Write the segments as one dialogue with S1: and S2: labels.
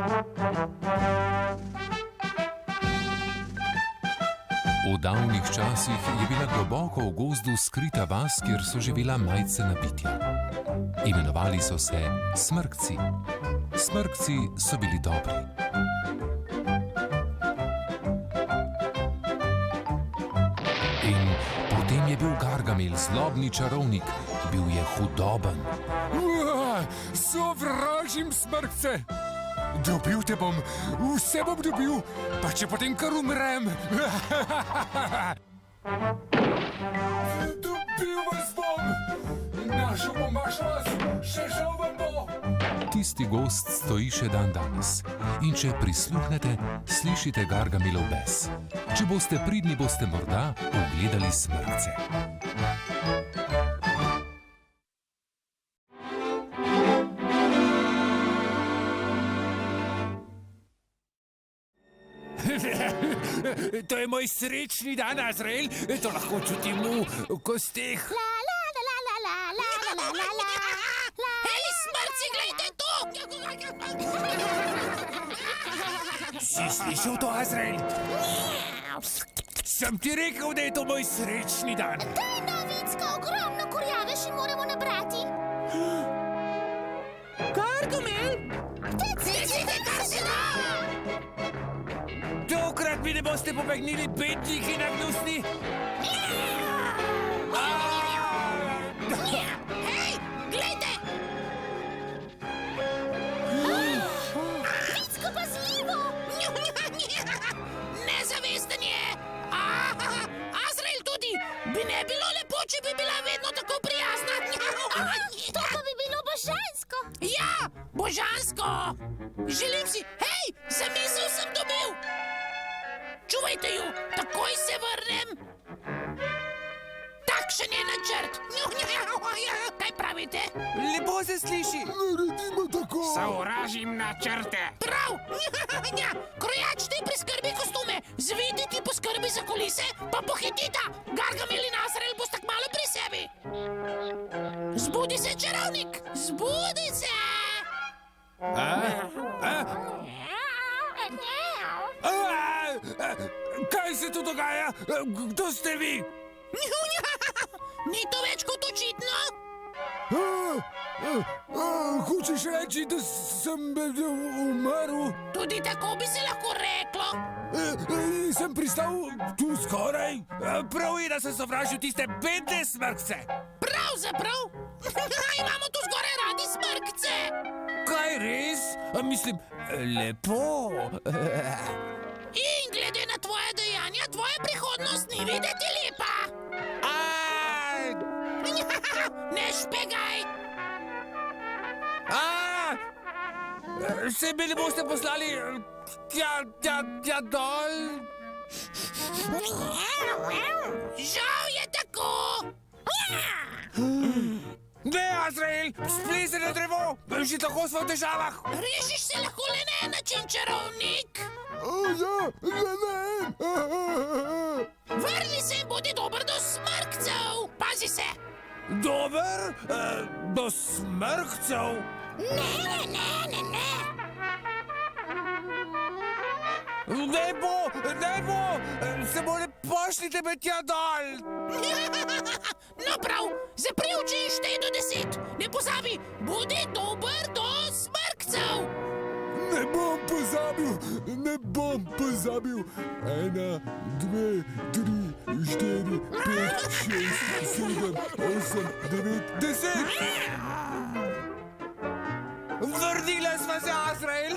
S1: V davnih časih je bila globoko v gozdu skrita vas, kjer so živela majcena bitja. Imenovali so se smrkci. Smrkci so bili dobri. In potem je bil Gargamel zlobni čarovnik, bil je hudoben.
S2: Sovražim smrkce! Dobil te bom, vse bom dobil, pa če potem kar umrem. Dobil vas bom! Našel bom vaš vas, še žal vam bo!
S1: Tisti gozd stoji še dan danes. In če prisluhnete, slišite Gargamelov bes. Če boste pridni, boste morda ugledali smrkce.
S2: To je moj srečni dan, Azrael. To lahko čutim v kosteh.
S3: Hej, smrci, glejte to!
S2: Si slišal to, Azrael? Sem ti rekel, da je to moj srečni dan.
S3: Daj novicka, ogromno kurjave še moramo nabrati.
S4: Gargamel!
S3: Tecite, kar se da!
S2: Tokrat mi ne boste pobegnili, bedniki nagnusni.
S3: Hej, glejte! Vicko, pazljivo! Nezavesten je! Azrael tudi! Bi ne bilo lepo, če bi bila vedno tako prijazna! To pa bi bilo božansko! Ja, božansko! Želim si... Hej, zamisel sem dobil! Čuvajte ju, takoj se vrnem! Takšen je načrt! Kaj pravite?
S4: Lepo se sliši.
S2: Naredimo tako.
S5: Sovražim načrte.
S3: Prav! Krojač, ti priskrbi kostume, zvidi ti poskrbi za kulise, pa pohitita! Gargamel in Azrael bosta kmalu pri sebi! Zbudi se, čarovnik! Zbudi se!
S2: Kaj se tu dogaja? Kdo ste vi?
S3: Ni to več kot očitno?
S2: Hočeš reči, da sem umrl?
S3: Tudi tako bi se lahko reklo.
S2: Sem pristal tu skoraj. Prav je, da sem sovražil tiste bedne smrkce.
S3: Pravzaprav imamo tu zgoraj radi smrkce.
S2: Kaj res? Mislim, lepo.
S3: In glede na tvoje dejanja, tvoja prihodnost ni videti lepa. Ne špegaj.
S2: Se mi ne boste poslali tja dol?
S3: Žal je tako.
S2: Ne, Azrael, splezi na drevo, že tako smo v težavah.
S3: Rešiš se lahko le na en način, čarovnik. Vrni se in bodi dober do smrkcev. Pazi se.
S2: Dober? Do smrkcev?
S3: Ne.
S2: Ne bo, samo ne pošljite me tja dol.
S3: No prav, zapri oči in štej do 10. Ne pozabi, bodi dober do smrkcev.
S2: Ne bom pozabil. 1, 2, 3, 4, 5, 6, 7, 8, 9, 10. Vrnila sva se, Azrael,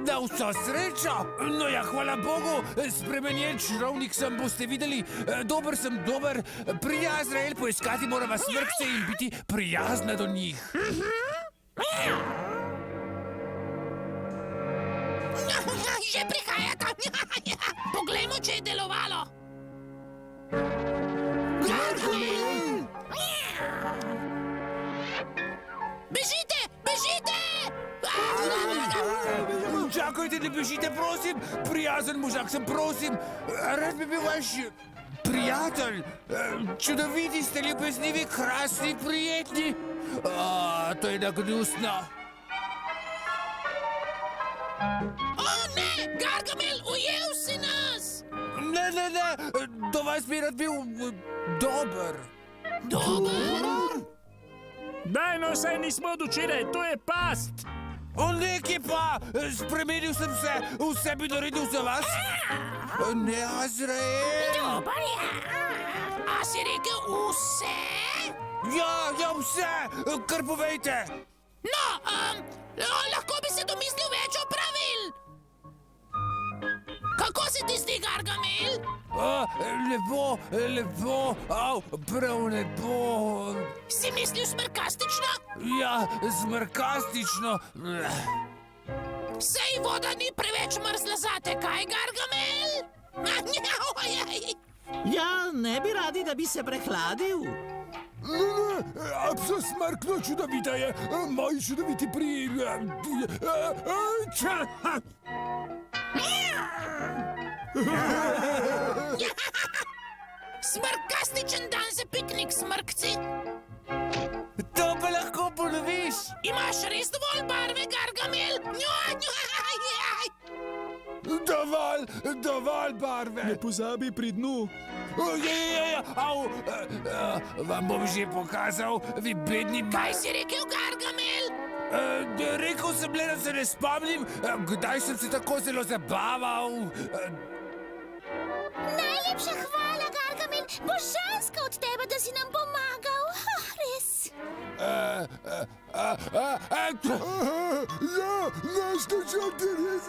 S2: na vso srečo. No ja, hvala Bogu, spremenjen čarovnik sem, boste videli. Dober sem, dober. Pridi, Azrael, poiskati morava smrkce in biti prijazna do njih.
S3: Že prihajata. Poglejmo, če je delovalo. Bežite!
S2: Čakajte, ne bežite, prosim. Prijazen možak sem, prosim. Rad bi bil vaš prijatelj. Čudoviti ste, ljubeznivi, krasni, prijetni. To je nagnusno.
S3: O ne, Gargamel, ujel si nas!
S2: Ne, do vas bi rad bil dober.
S3: Dober?
S6: Daj no, saj nismo od včeraj, to je past.
S2: O neki pa, spremenil sem se, vse bi naredil za vas. Ne, Azrael.
S3: Dober je. A si rekel vse?
S2: Ja, vse, kar povejte.
S3: No, lahko bi se domislil več opravil. Kako se ti zdi, Gargamel?
S2: Lepo, prav lepo.
S3: Si mislil smrkastično?
S2: Ja, zmrkastično.
S3: Sej voda ni preveč mrzla zate, kaj, Gargamel?
S7: Ja, ne bi radi, da bi se prehladil.
S2: Apsa smrkno čudovita je, moj čudoviti
S3: Smrkastičen dan za piknik, smrkci.
S2: To pa lahko ponoviš.
S3: Imaš res dovolj barve, Gargamel?
S2: Dovolj barve.
S6: Ne pozabi pri dnu.
S2: Vam bom že pokazal, vi bedni
S3: Kaj si rekel, Gargamel?
S2: Rekel sem le, da se ne spomnim, kdaj sem se tako zelo zabaval.
S8: Najlepša hvala, Gargamel. Božansko od tebe, da si nam pomagal. Res.
S2: Ja, naš načrt je res.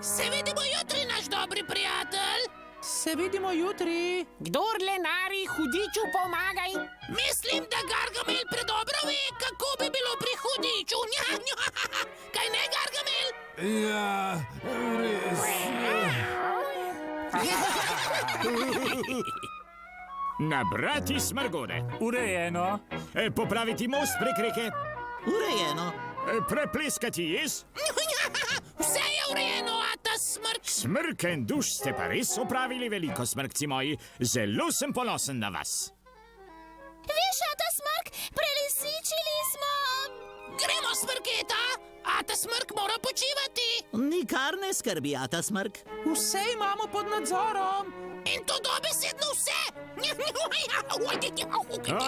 S3: Se vidimo jutri, naš dobri prijatelj.
S4: Se vidimo jutri.
S5: Kdor lenari, hudiču pomagaj.
S3: Mislim, da Gargamel predobro ve, kako bi bilo pri hudiču. Kaj ne, Gargamel?
S2: Ja, res.
S6: Nabrati smrgode. Urejeno. Popraviti most prek reke.
S7: Urejeno.
S6: Prepleskati jez.
S3: Vse je urejeno, a ta smrk.
S6: Smrk in duš ste pa res opravili veliko, smrkci moji. Zelo sem ponosen na vas.
S8: Veš, Ata Smrk, prelisičili smo.
S3: Gremo, smrketa. A ta smrk mora počivati.
S7: Nikar ne skrbi, Ata Smrk.
S4: Vse imamo pod nadzorom.
S3: In to dobesedno vse.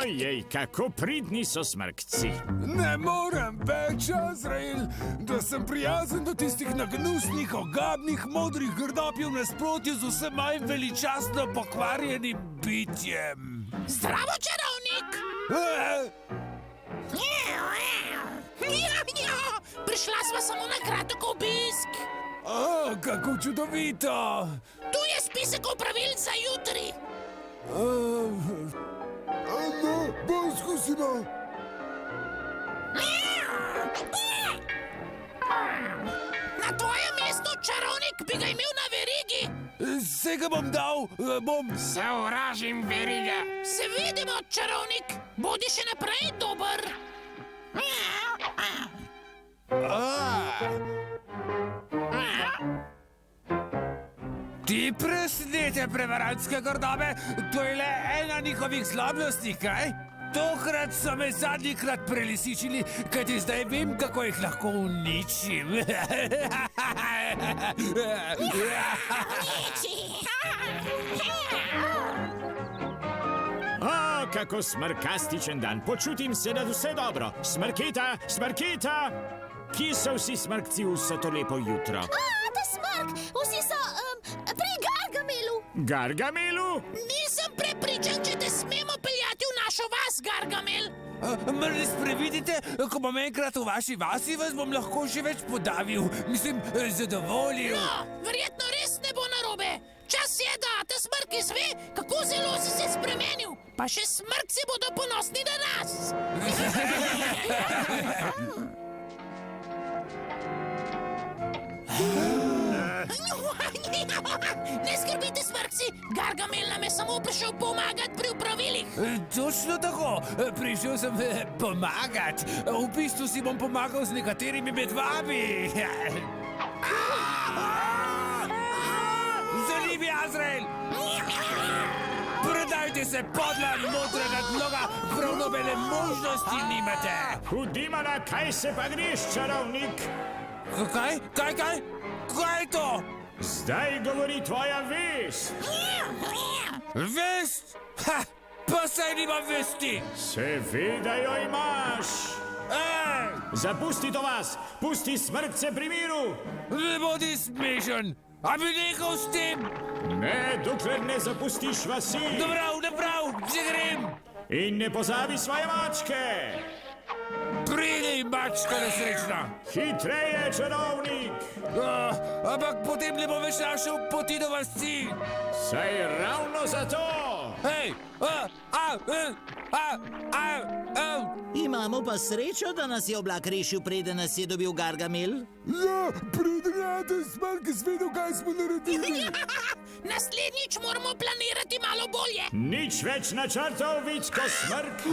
S6: Ojej, kako pridni so smrkci.
S2: Ne morem več, Azrael, da sem prijazen do tistih nagnusnih, ogabnih, modrih grdopjev nasprotju z vsem mojim veličastno pokvarjenim bitjem.
S3: Zdravo, čarovnik. Prišla sva samo na kratek obisk.
S2: Kako čudovito.
S3: Tu je spisek opravil za jutri.
S2: No, poskusimo.
S3: Na tvojem mestu, čarovnik, bi ga imel na verigi.
S2: Se ga bom dal, bom.
S5: Sovražim veriga.
S3: Se vidimo, čarovnik. Bodi še naprej dober.
S2: Ti presnete prevarantske gordobe, to je le ena njihovih slabnosti, kaj? Tokrat so me zadnjikrat prelisičili, kajti zdaj vem, kako jih lahko uničim.
S6: O, kako smrkastičen dan. Počutim se, da vse dobro. Smrkita, smrkita! Kje so vsi smrkci vso to lepo jutro?
S8: Ata Smrk, vsi so pri Gargamelu.
S6: Gargamelu?
S3: Nisem prepričan, če te smemo peljati v našo vas, Gargamel.
S2: Mar res previdite, ko bom enkrat v vaši vasi, vas bom lahko še več podavil. Mislim, zadovoljil.
S3: No, verjetno res ne bo narobe. Čas je, da ta smrk izve, kako zelo si se spremenil. Pa še smrkci bodo ponosni na nas. Ne skrbite, smrkci, Gargamel nam je samo prišel pomagati pri upravilih.
S2: Točno tako, prišel sem pomagati. V bistvu si bom pomagal z nekaterimi med vami. Zalivi, Azrael! Predajte se, podla modrega dloga, prav nobene možnosti nimate.
S6: Hudimala, kaj se pa greš, čarovnik?
S2: Kaj? Kaj je to?
S6: Zdaj govori tvoja vest.
S2: Vest? Ha! Pa saj nima vesti!
S6: Seveda jo imaš.
S2: Ej!
S6: Zapusti to vas, pusti smrkce pri miru.
S2: Ne bodi smešen! A bi nehal s tem?
S6: Ne, dokler ne zapustiš vasi.
S2: Prav, že grem!
S6: In ne pozabi svoje mačke.
S2: Pridi, mačka nesrečna!
S6: Hitreje, čarovnik.
S2: Ampak potem ne bom več našel poti do vasi!
S6: Saj ravno zato.
S2: Hej!
S7: Imamo pa srečo, da nas je oblak rešil, preden nas je dobil Gargamel.
S2: Ja, prednjate smrk, izvedel, kaj smo naredili!
S3: Naslednjič moramo planirati malo bolje.
S6: Nič več načrtov, Vicko Smrk.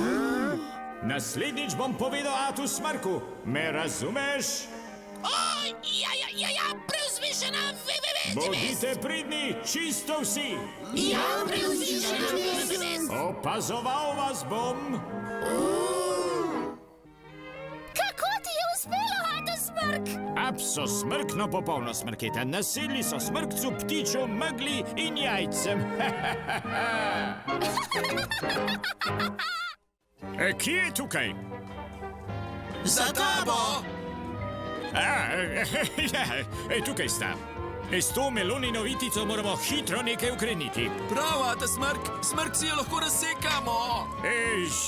S6: Naslednjič bom povedal Atu Smrku. Me razumeš?
S3: Ja, preuzvišena,
S6: Bodite pridni, čisto vsi.
S3: Ja, preuzvišena,
S6: Opazoval vas bom.
S8: Kako ti je uspelo, Ata Smrk?
S6: Apso smrkno popolno smrketa. Naselili so smrkcu, ptiču, megli in jajcem. Kje je tukaj?
S7: Za tabo!
S6: Tukaj sta. S to melonino vitico moramo hitro nekaj ukreniti.
S2: Prav, Ata Smrk, smrk si jo lahko razsekamo!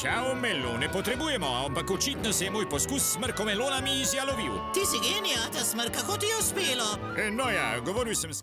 S6: Žal melone potrebujemo, ampak očitno se je moj poskus s smrko melonami izjalovil.
S7: Ti si genij, Ata Smrk, kako ti je uspelo?
S6: No ja, govoril sem s